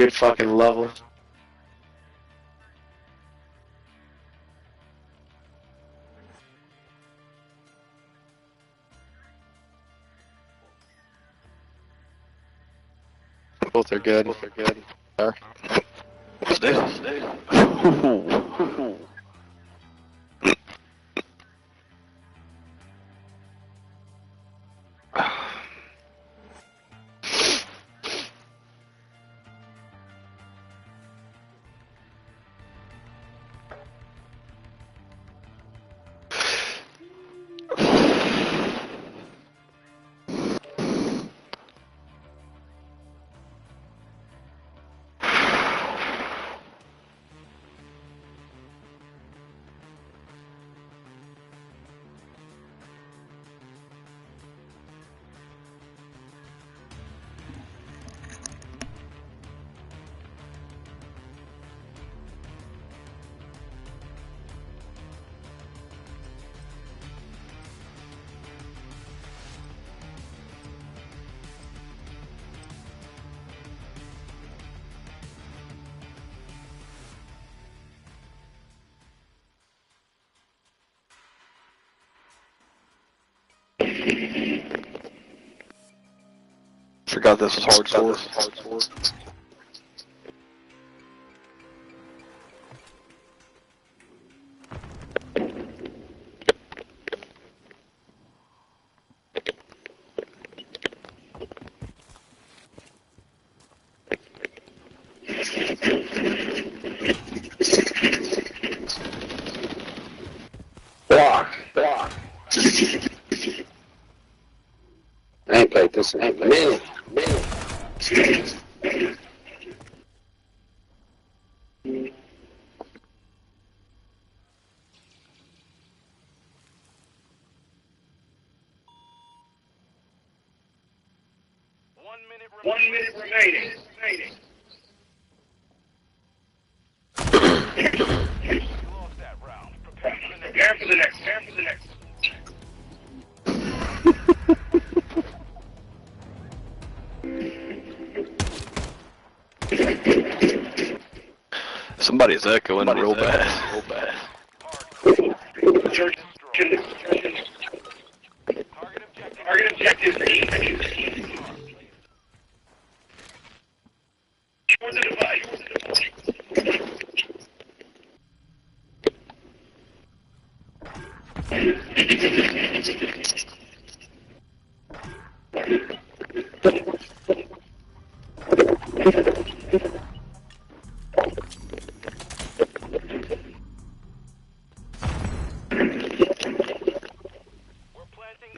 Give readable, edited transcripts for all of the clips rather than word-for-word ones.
Good fucking level. Both are good. Both are good. Forgot this was hardcore. Block. I ain't played this in a minute. 1 minute remaining. You lost that round. Prepare for the next. Somebody's echoing real bad. Target objective E. Towards the device. We're planting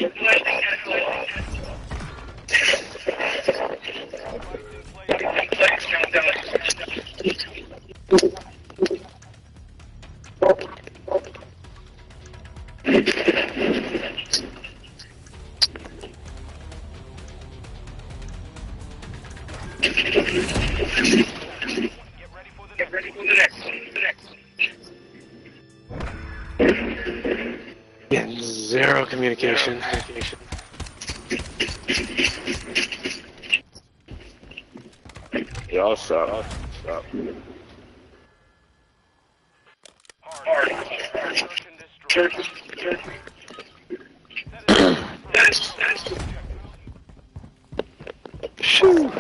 Get ready for the next. Getting zero communication. Y'all stop. Hard. Church. Shoo.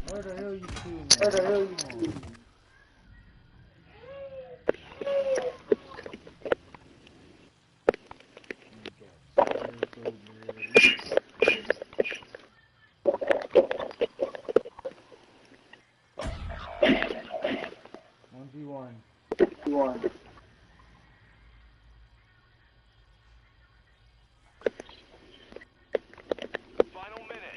Where the hell you shooting? One. Final minute.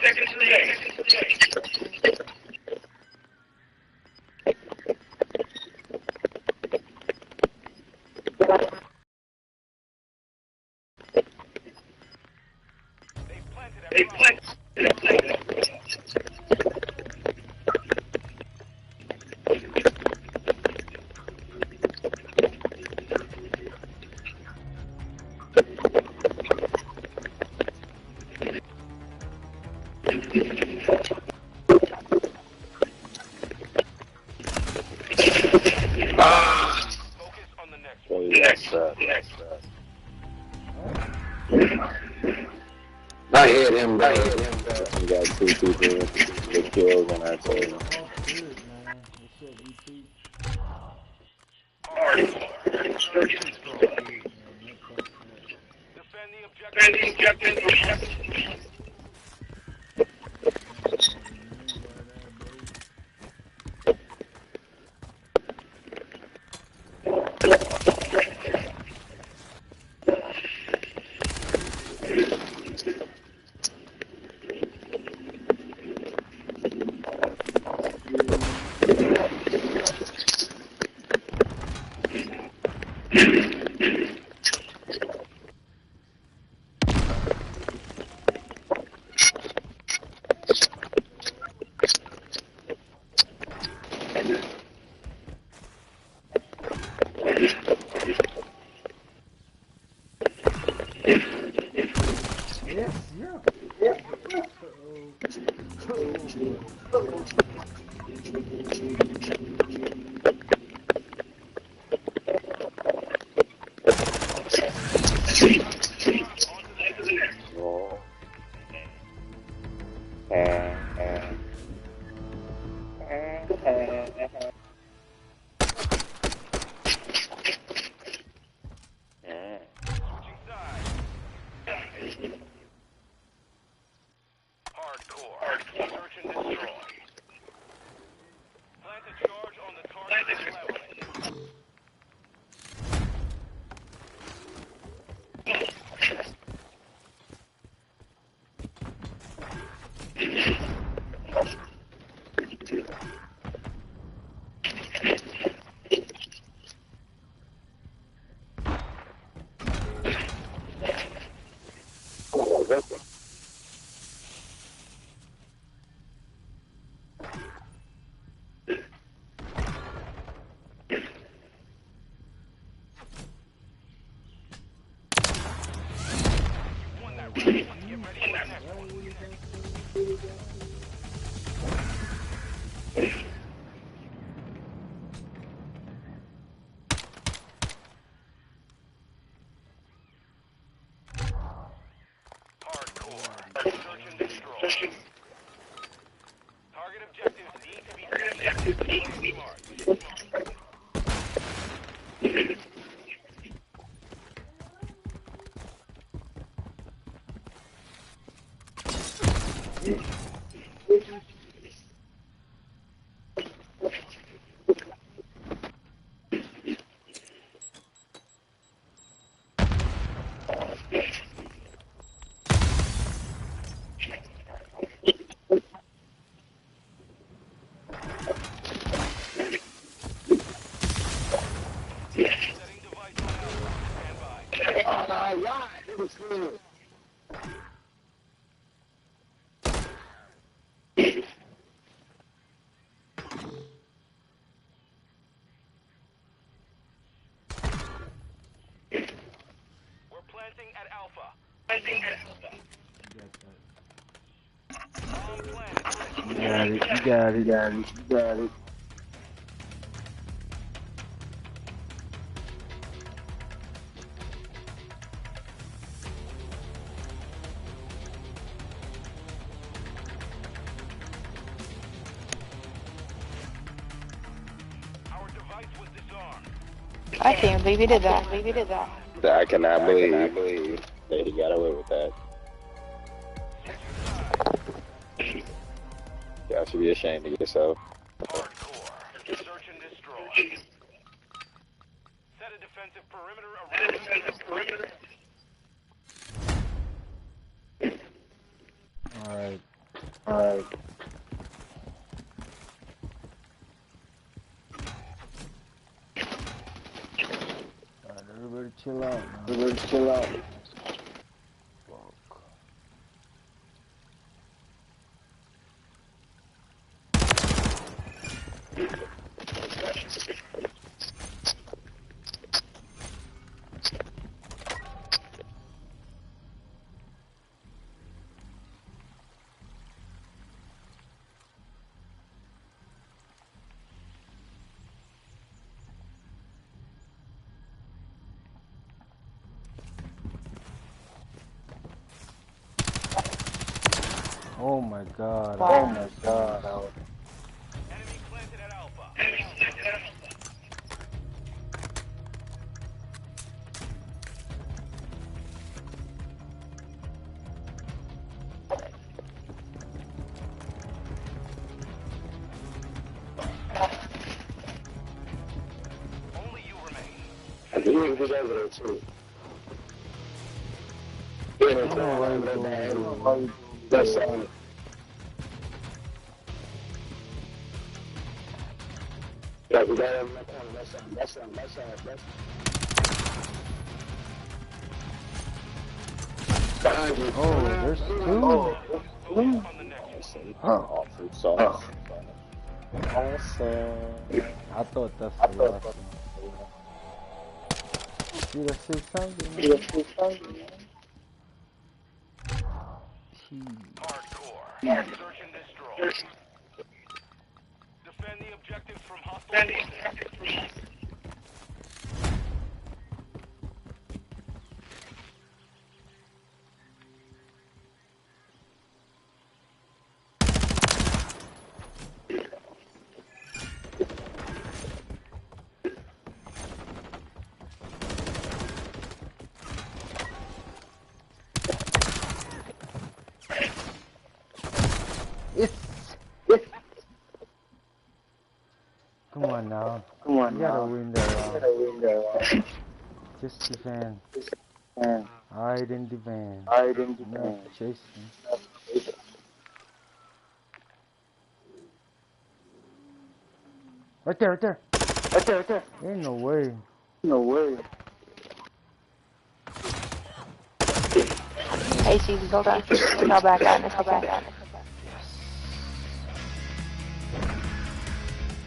seconds remaining. They planted Focus on the next one. Next. I hit him, bro. He got 2 people that killed when I told him. All good, man. What's up, VT? Defend the objective. Yes, yeah. Oh. Hardcore. Search and destroy. Plant a charge on the target level. Won that round. Get ready for the next one. Hardcore. Search and destroy. Target objectives need to be smart. Setting device on Alpha. Stand by. It was good. We're planting at Alpha. Bomb planted. You got it. Our device was disarmed. I can't believe he did that. I cannot believe that he got away with that. Y'all should be ashamed of yourself. Hardcore. Search and destroy. Set a defensive perimeter around. Alright. Alright. Everybody chill out, man. Everybody chill out. Fuck. Oh my god. Wow. Oh my god. Enemy planted at Alpha. Only you remain. I think we did over there too. That's yeah, we got him. That's behind you. Oh, there's two? On the next. Awesome sauce. Awesome. I thought that's the last one. See that 600, man? Hardcore. Search and destroy. Defend the objectives from hostile forces. Come on now. Come on, You gotta now. win that round. Just defend. Hide and defend. I didn't Not chasing. Right there, right there. Right there. Ain't no way. No way. Hey, Susie, hold on. I'll back out in a second.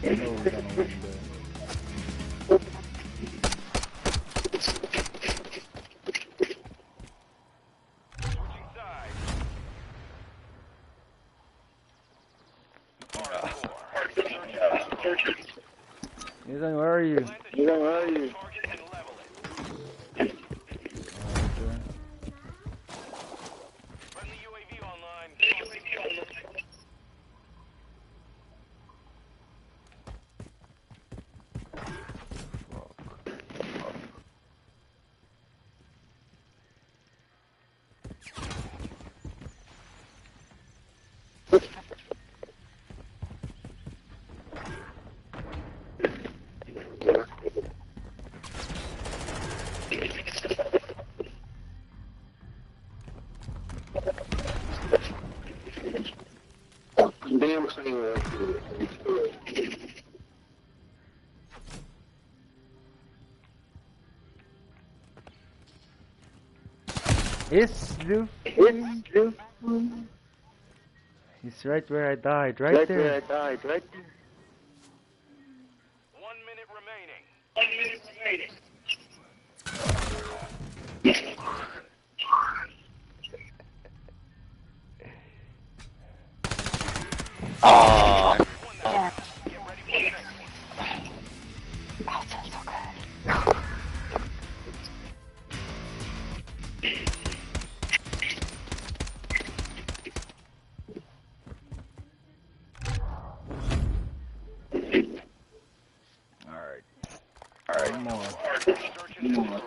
I know we're gonna win that. Switching sides. Hardcore. Ethan, where are you? You know where are you? Target and level it. Right there. Friendly UAV online. Damn thing. It's the. He's right where I died, right there. I died, right there. 1 minute remaining. Ah. Yeah. Get ready for the next one. Oh, it feels so good. Alright. Alright, more. Search and destroy.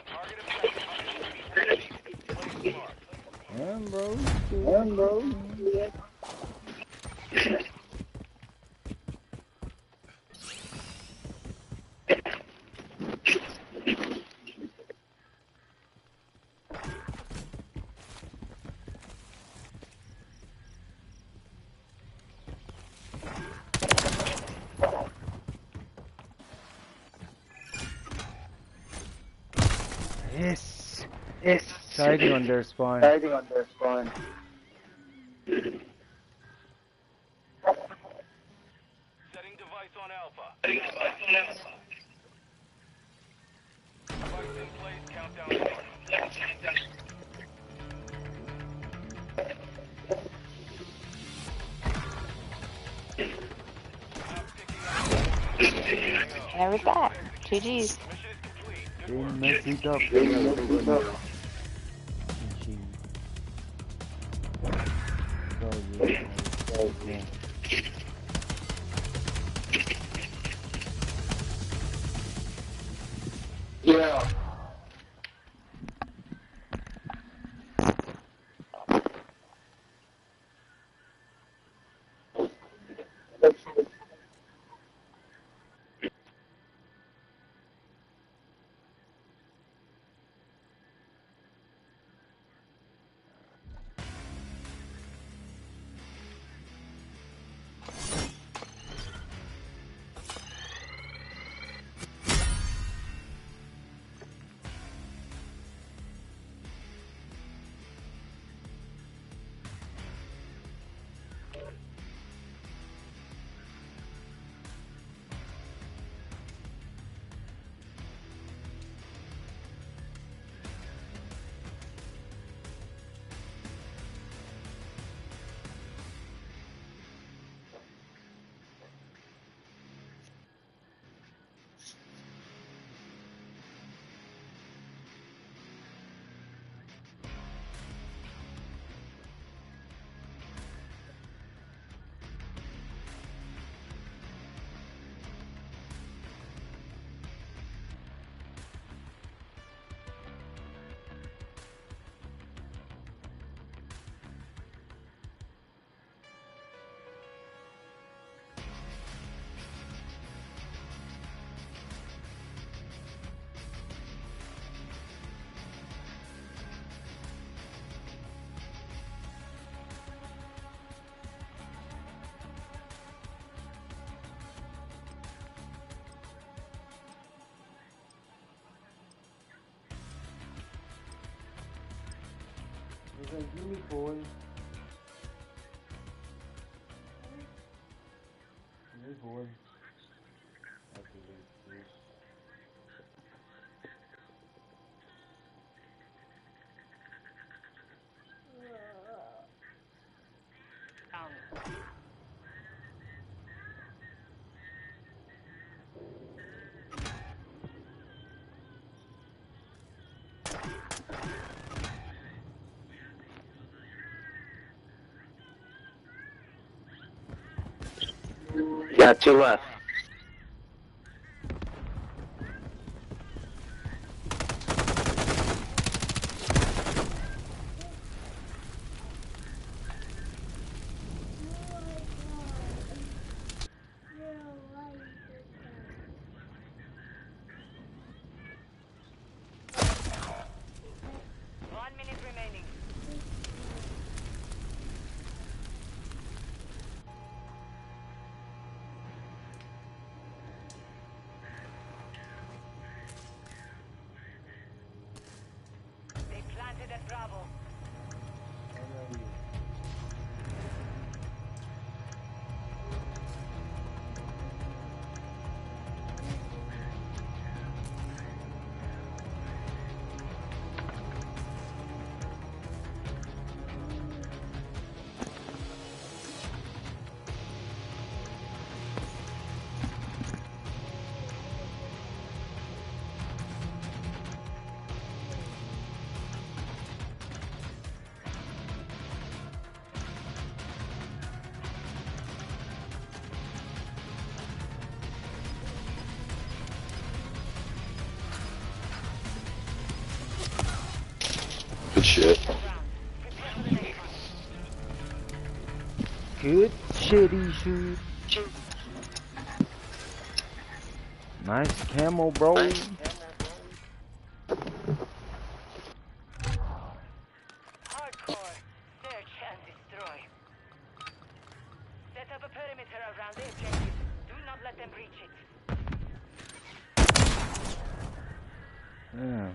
Target objective. Place mark. Yeah, bro. Yes. Hiding on their spawn. Setting device on Alpha. Device in place, countdown. There was that. GG's. Didn't mess it up. Yeah. Give me phone. Give me phone. Got two left. Good shit. Good shitty shoot. Nice camo, bro. Hardcore. Search and destroy. Set up a perimeter around the objective. Do not let them reach it. Yeah.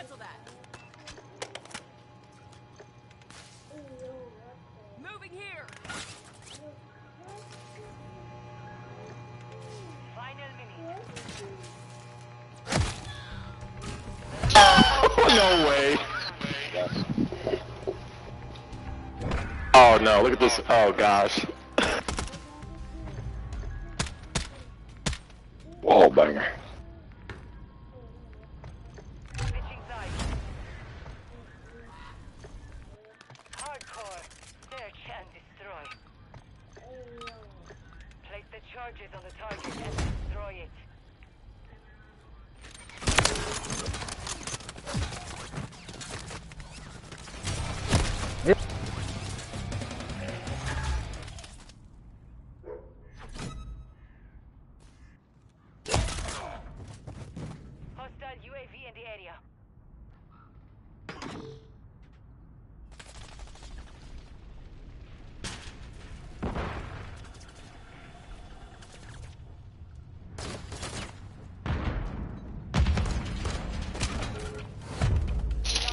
Cancel that. Moving here. Final minute. No way. Yes. Oh no, look at this. Oh gosh. Whoa, banger. Switching sides. Hardcore. Search and destroy. Place the charges on the target and destroy it. Hostile UAV in the area.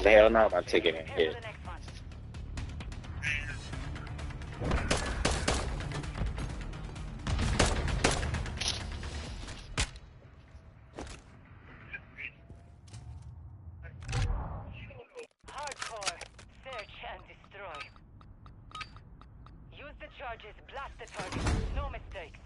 Hell no, my ticket ain't Head to hit. the next one. Hardcore. Search and destroy. Use the charges, blast the target. No mistakes.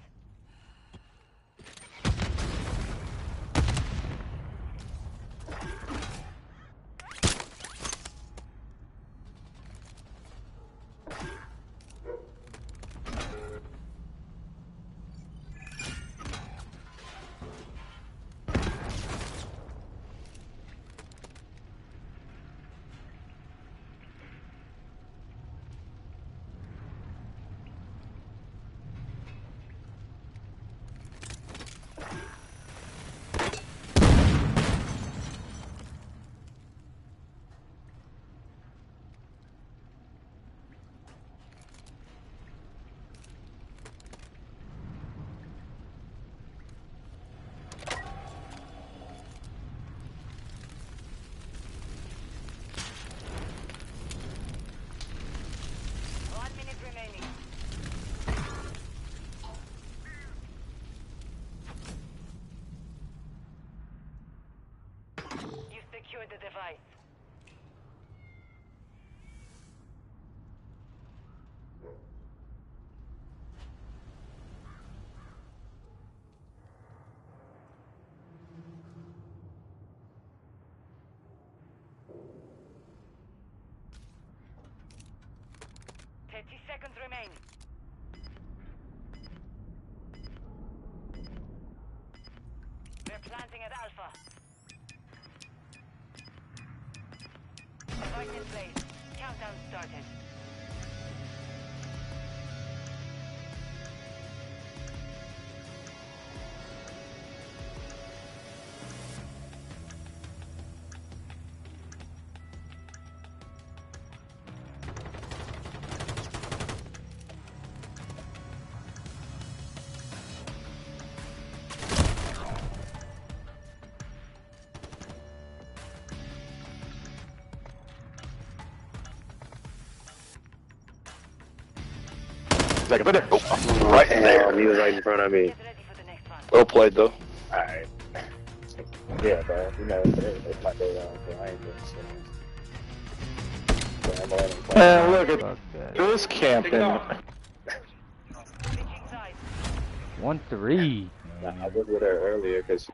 Remaining. You secured the device. Seconds remain. They're planting at Alpha. Device in place. Countdown started. Like, right there. Oh, right in there. He was right in front of me. Get ready for the next one. Well played, though. Alright. Yeah, bro. You know, it's my day off, so I ain't doing shit. So I'm gonna let him play. Man, look at Fuck that. this camping. Switching sides. 1-3. Nah, I was with her earlier because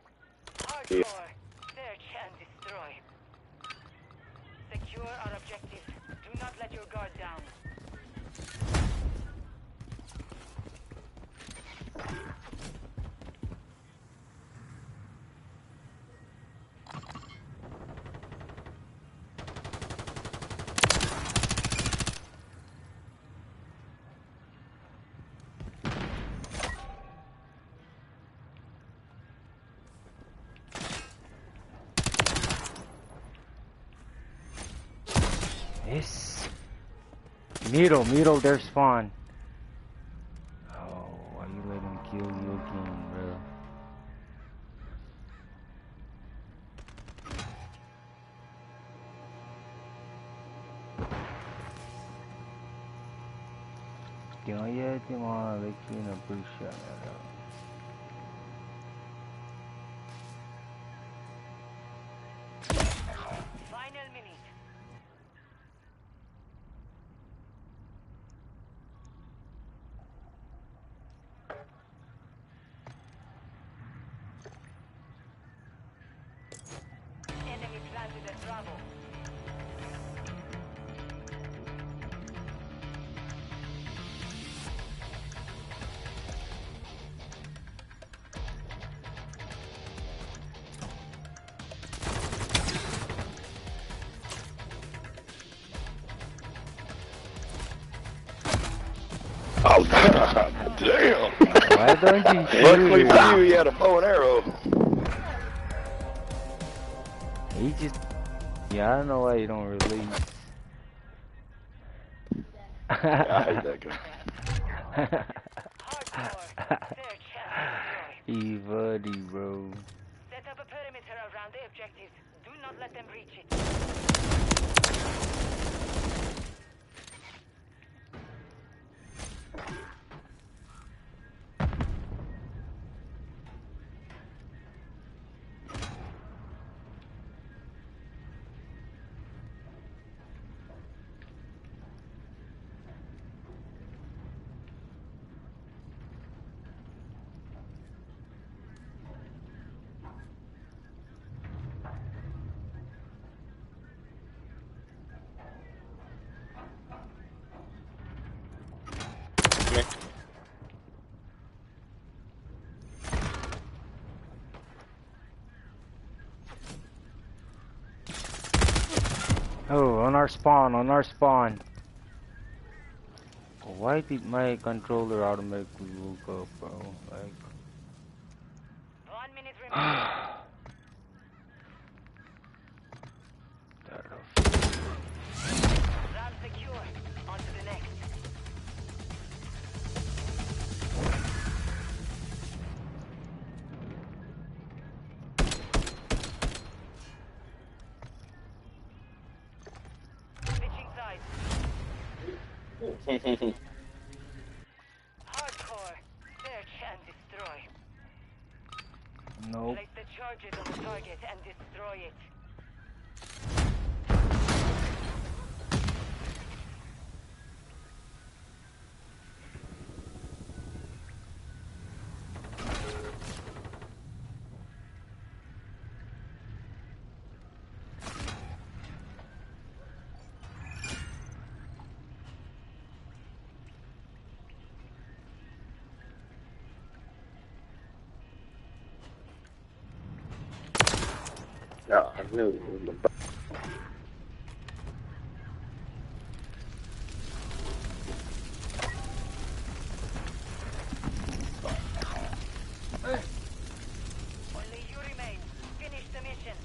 Hardcore. Search and destroy. Secure our objectives. Do not let your guard down. Yes. Middle, there's spawn. Oh, why you let him kill you again, bro? que no lleve timón, le quiero appreciate it. Final minute. Enemy planted at Bravo. Oh, damn. Why don't you Luckily shoot for it? you, he had a bow and arrow. He just... Yeah, I don't know why you don't release. I hate that guy. Hardcore. Search and destroy. He buddy, bro. Set up a perimeter around the objectives. Do not let them reach it. Oh, on our spawn, on our spawn. Why did my controller automatically woke up, bro? Like... 1 minute remaining. Round secure. On to the next. Switching sides. Hardcore. Search and destroy. Nope. Place the charges on the target and destroy it. No, I knew it was the Only you remain. Finish the mission.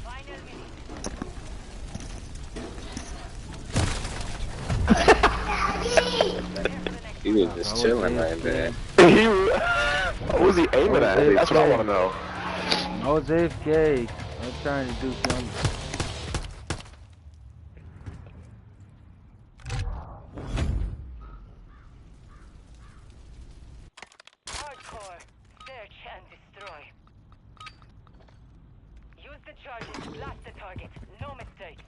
Final minute. He was just chilling right there. What was he aiming at? That's what I want to know. I was AFK. I was trying to do something. Hardcore. Search and destroy. Use the charges to blast the target. No mistakes.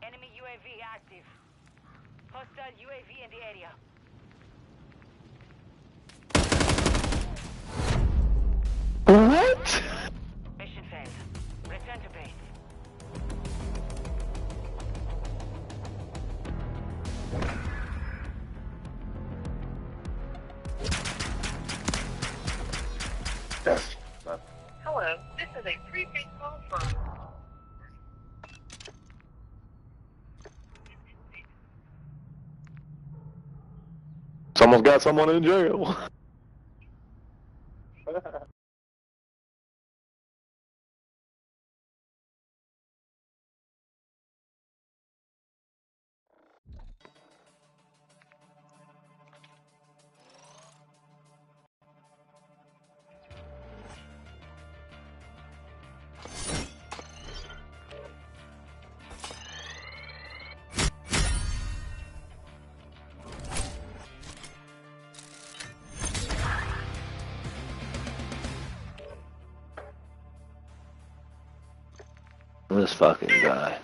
Enemy UAV active. Hostile UAV in the area. What? Mission failed. Return to base. That's Hello, this is a prepaid phone from? Someone's got someone in jail. This fucking guy.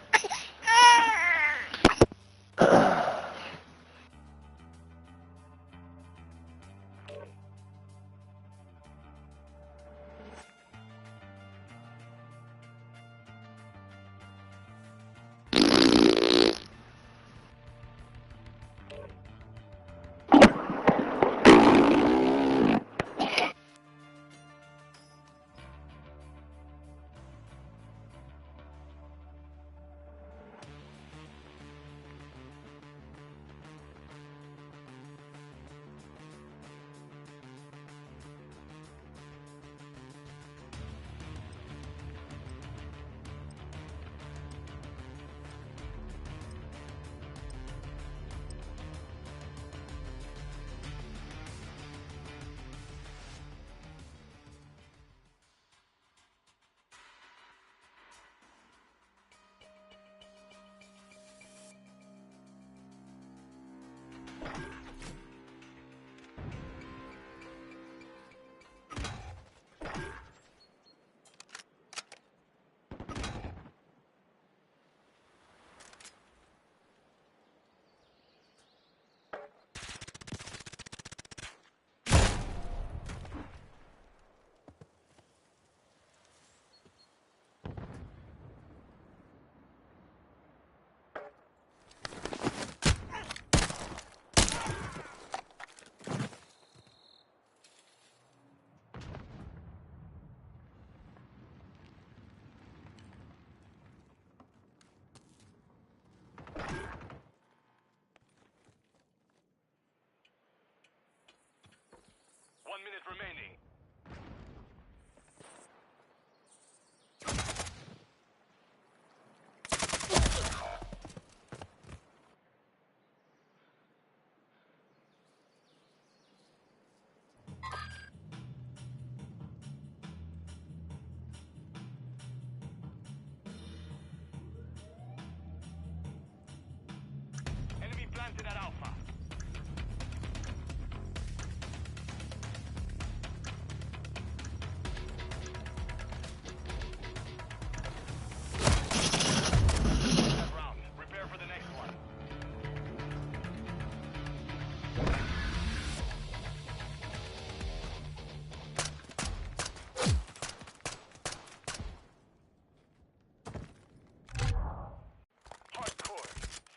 Remaining. Enemy planted at Alpha.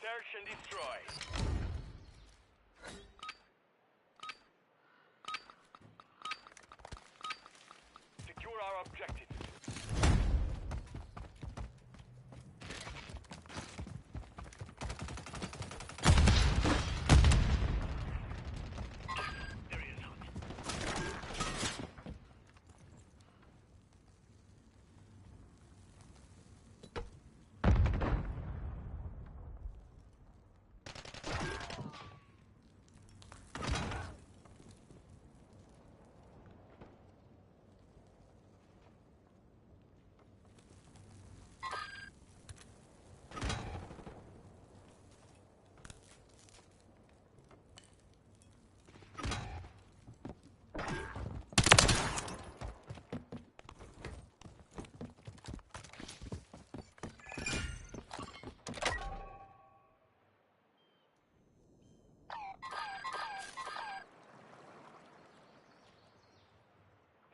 Search and destroy. Secure our objectives.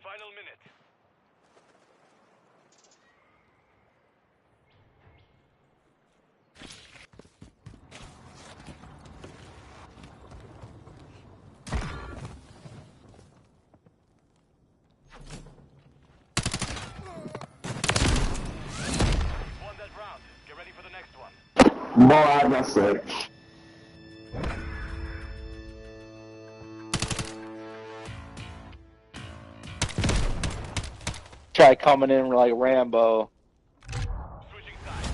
Final minute. Boy, I must say. Try coming in like Rambo. Switching sides.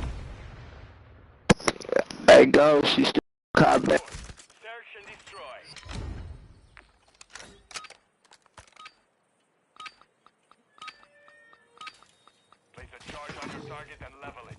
Hey, go. She's still combat. Search and destroy. Place a charge on your target and level it.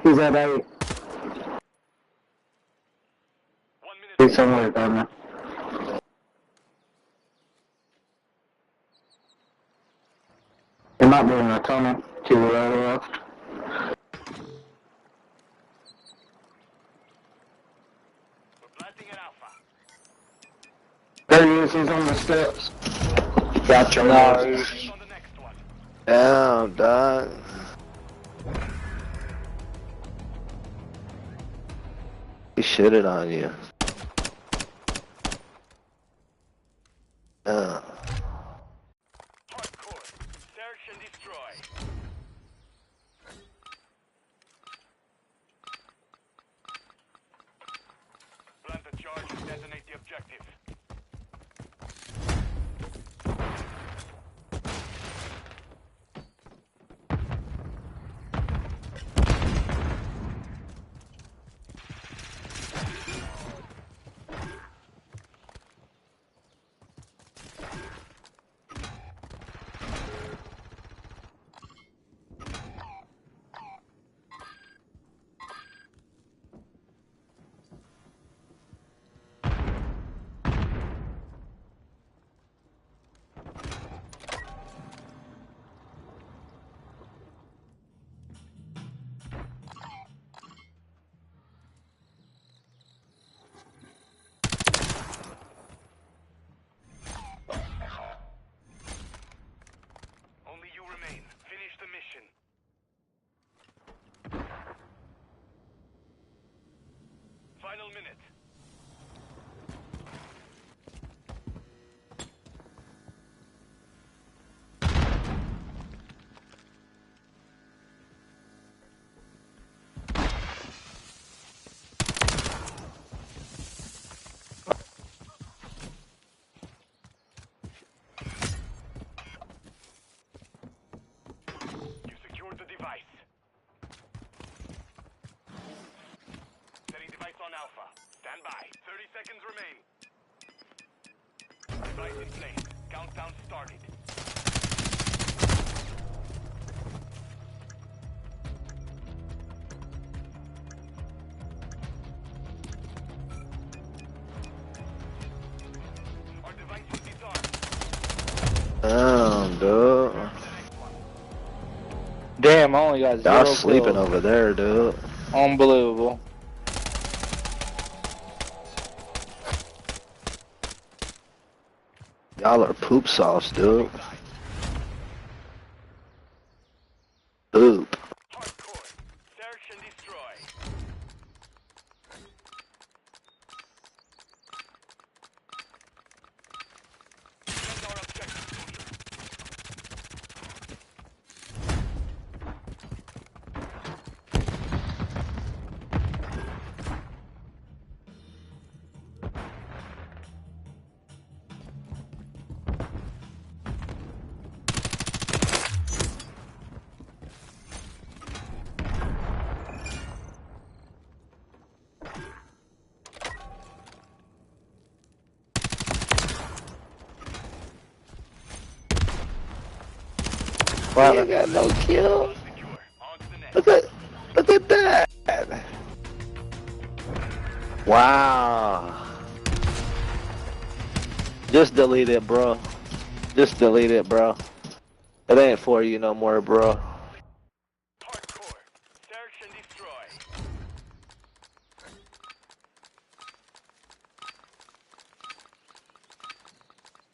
He's at 8. 1 minute. He's somewhere down there. He might be in a tunnel to the right or left. We're planting an alpha. There he is, he's on the steps. Gotcha. No, On the next one. Damn, dog. He shitted on you. Hardcore. Search and destroy. Plant the charge and detonate the objective. Only you remain. Finish the mission. Final minute. You secured the device. Setting device on Alpha. Stand by. 30 seconds remain. Device in place. Countdown started. Our device is disarmed. Damn, dude. damn, I only got 0 Y'all sleeping kills. over there, dude. Unbelievable. Y'all are poop sauce, dude. Poop. Hardcore. Search and destroy. Defend our objective, Junior. Wow. He ain't got no kill. Secure. On to the next. Look at that. Wow. Just delete it, bro. Just delete it, bro. It ain't for you no more, bro. Hardcore. Search and destroy.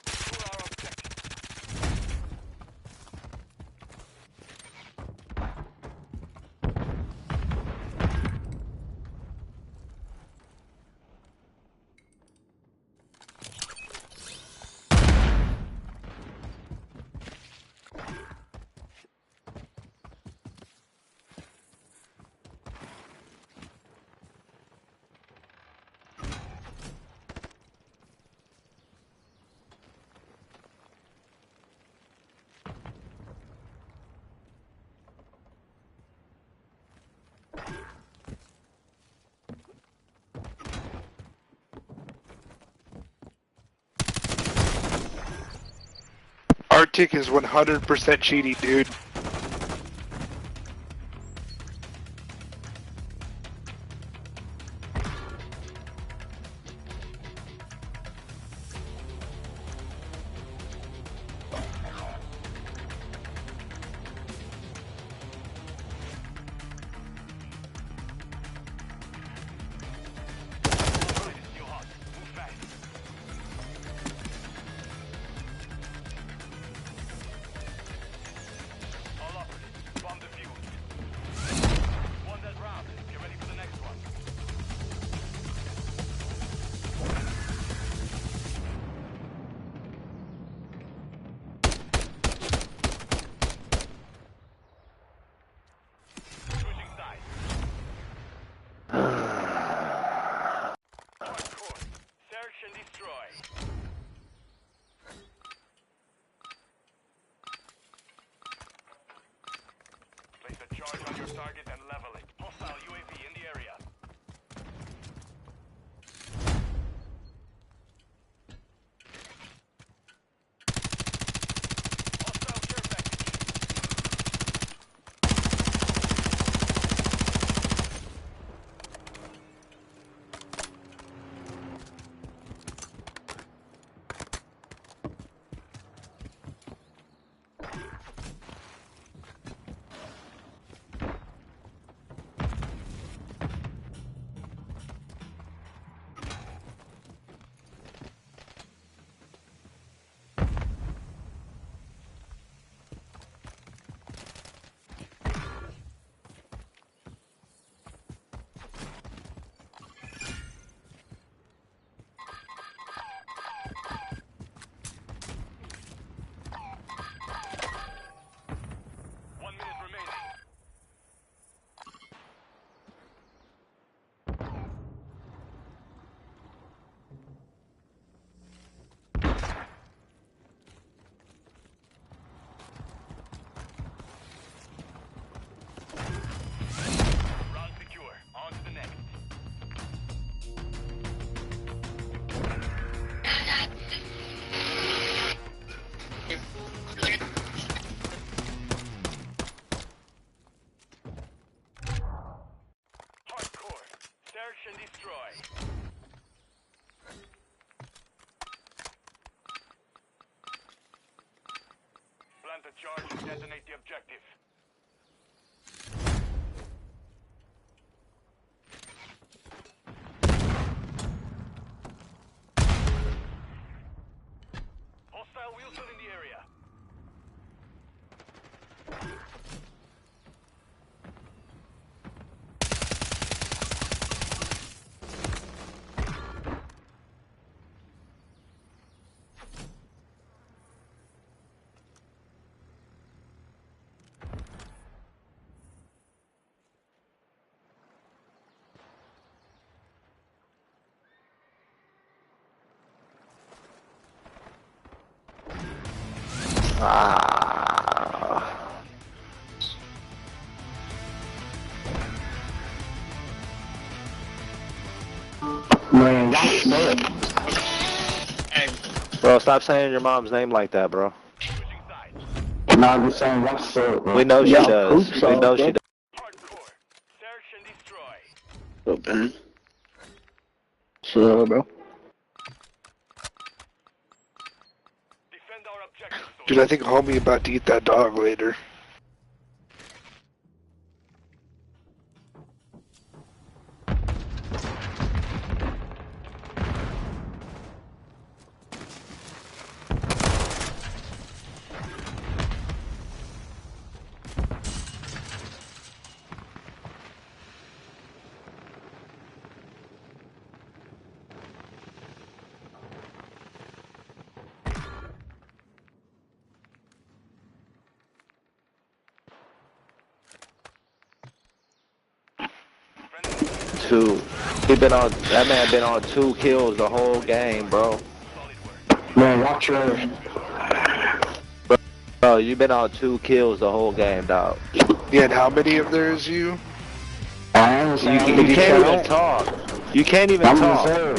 Secure our objective. Arctic is 100% cheating, dude. Still hot. Move fast. All operatives. Bomb defused. Won that round. Get ready for the next one. Switching sides. Hardcore. Search and destroy. Place a charge on your target and level it. Hostile UAV in the area. Hostile care package. One minute remaining. Round secure. On to the next. Hardcore. Search and destroy. Plant the charge and detonate the objective. Hostile wheels are in the area. Man, bro, stop saying your mom's name like that, bro. Switching sides. Nah, I'm just saying, what's up, bro? We know she does. We know she does. Hardcore. Search and destroy. What's up, man? What's up, bro? Defend our objectives. Dude, I think homie about to eat that dog later. Two. That man been on 2 kills the whole game, bro. Man, watch your... Bro, you been on 2 kills the whole game, dog. Yeah, and how many of there is you? I ain't saying You can't even talk. You can't even talk.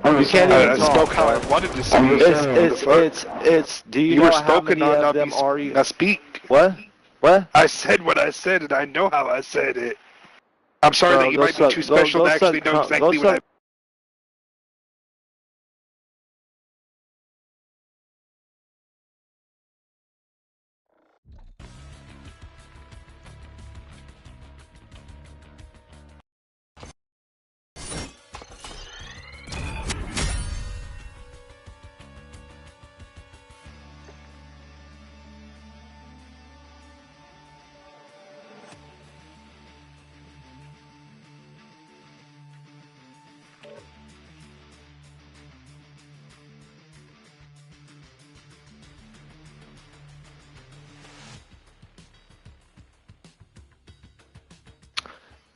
You can't I even talk. spoke how I wanted to speak. It's. Do you You know were how spoken many on, of not them be are you? not speak. What? What? I said what I said, and I know how I said it. I'm sorry Bro, that you go might suck- be too special go to actually suck know cum- exactly go what I suck-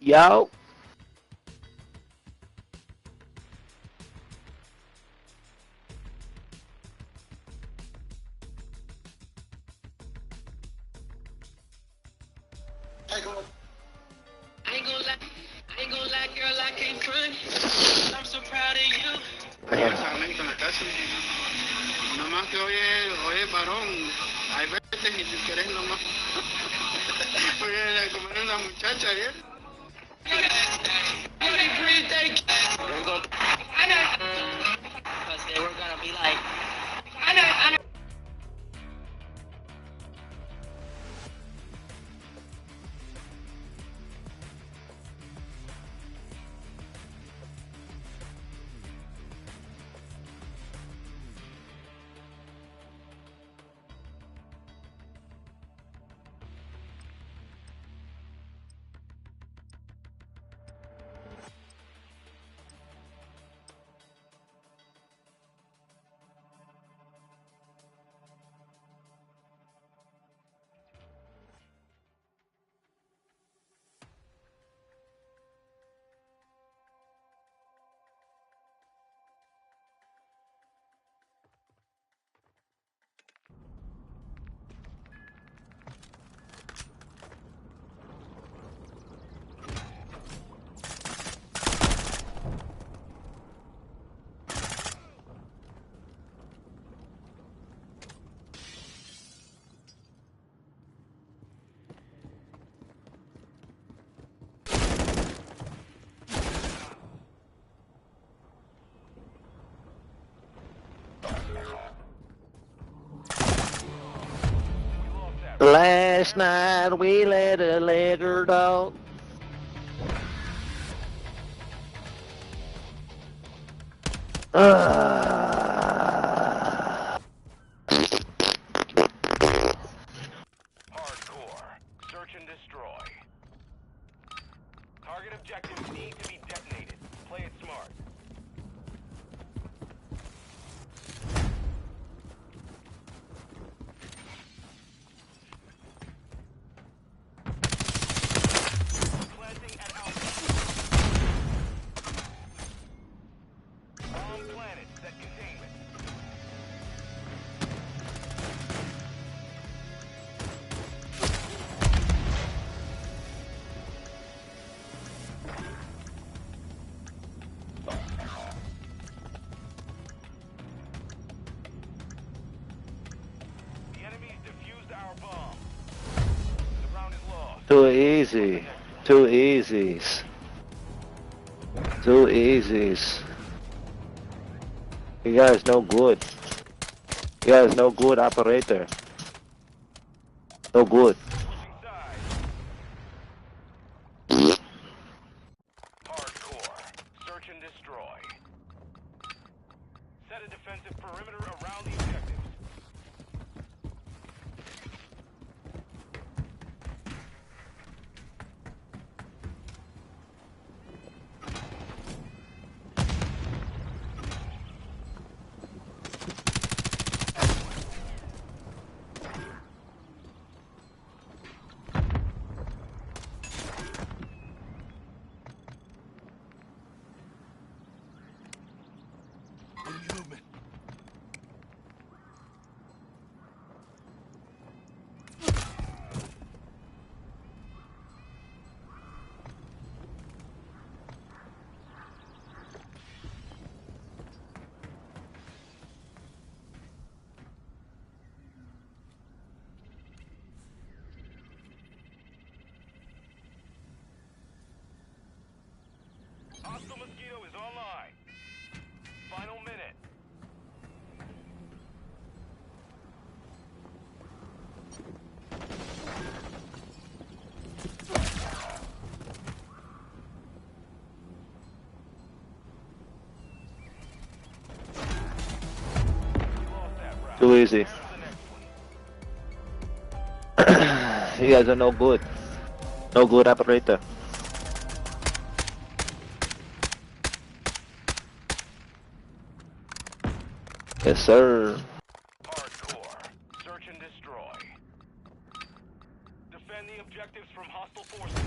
Yo. I ain't gonna lie, girl, I can't front. I'm so proud of you. Nomás que oye, varón, hay veces y si quieres nomás. Oye, comer una muchacha, ¿eh? I know. Because they were gonna be like, I know. Last night we let a letter dog. Hardcore. Search and destroy. Target objectives need to be detonated. Play it smart. Planting at Alpha. On planet, set containment. Too easy. Too easies. Too easies. You guys no good. You guys no good operator. No good. Hardcore. Search and destroy. Set a defensive perimeter around the objectives. Hostile Mosquito is online. Final minute. Too easy. You guys are no good. No good operator. Yes, sir. Hardcore. Search and destroy. Defend the objectives from hostile forces.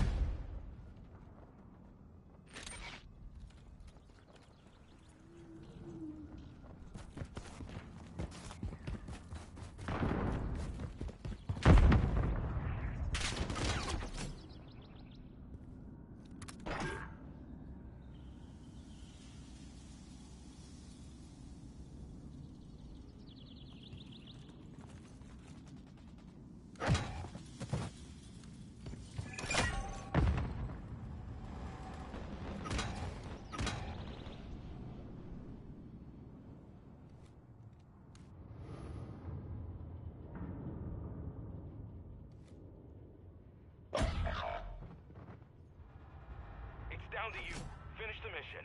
It's down to you. Finish the mission.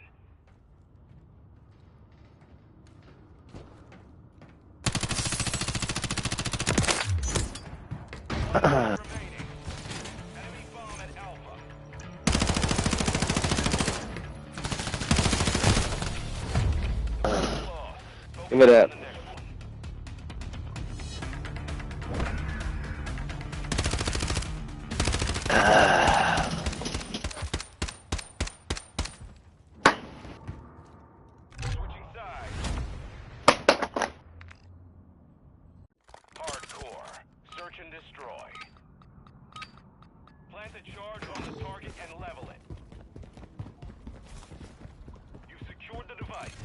Remaining. Enemy bomb at Alpha. Lost. Give me that. Focus on the next one. Switching sides. Hardcore. Search and destroy. Plant a charge on the target and level it. You've secured the device.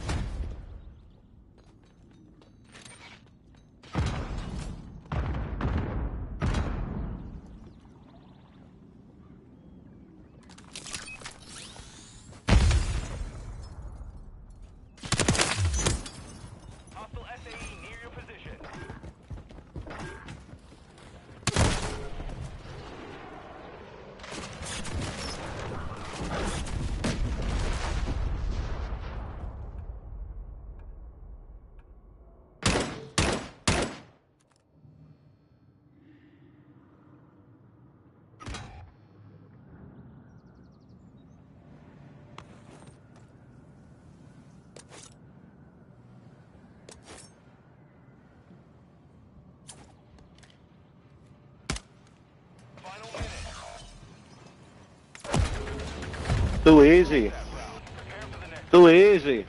Hostile SAE near your position. Final minute. Too easy. Prepare for the next. Too easy.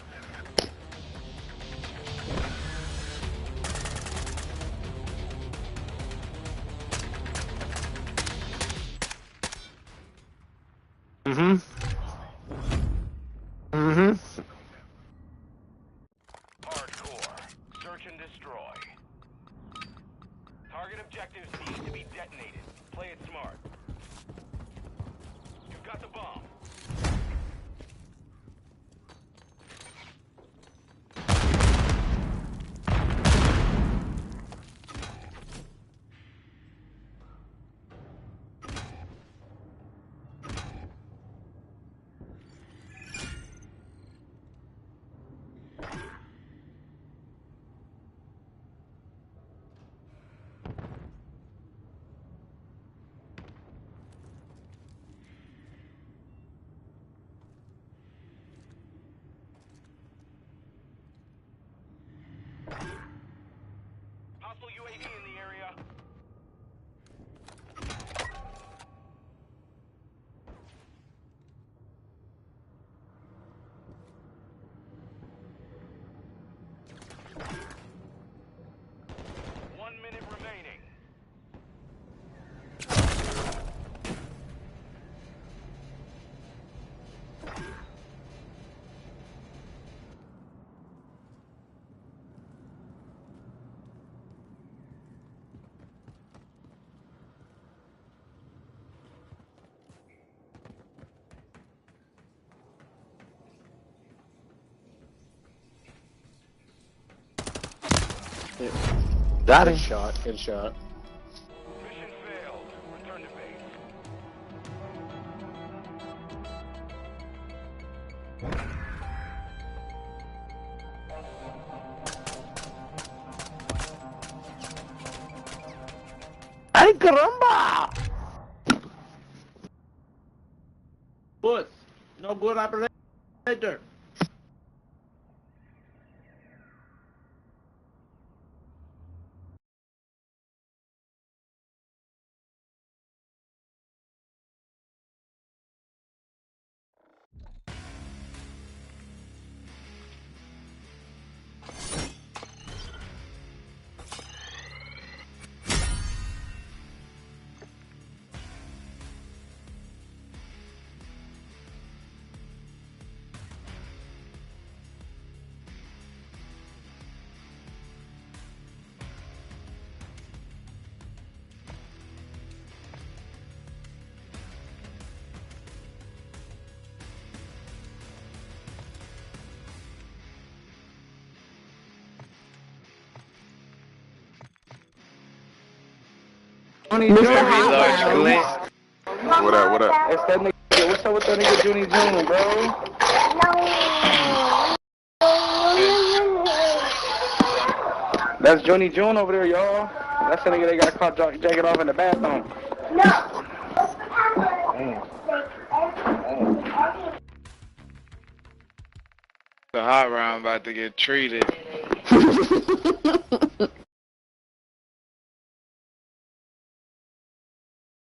Mm-hmm. Mm-hmm. Hardcore. Search and destroy. Target objectives need to be detonated. Play it smart. Got him. Good shot. Good shot. Mission failed. Return to base. Ay, caramba! Good. No good operator. What up? What up? It's that nigga. What's up with that nigga Junie June, bro? That's Junie June over there, y'all. That's the nigga they got caught jacking off in the bathroom. The hot round about to get treated.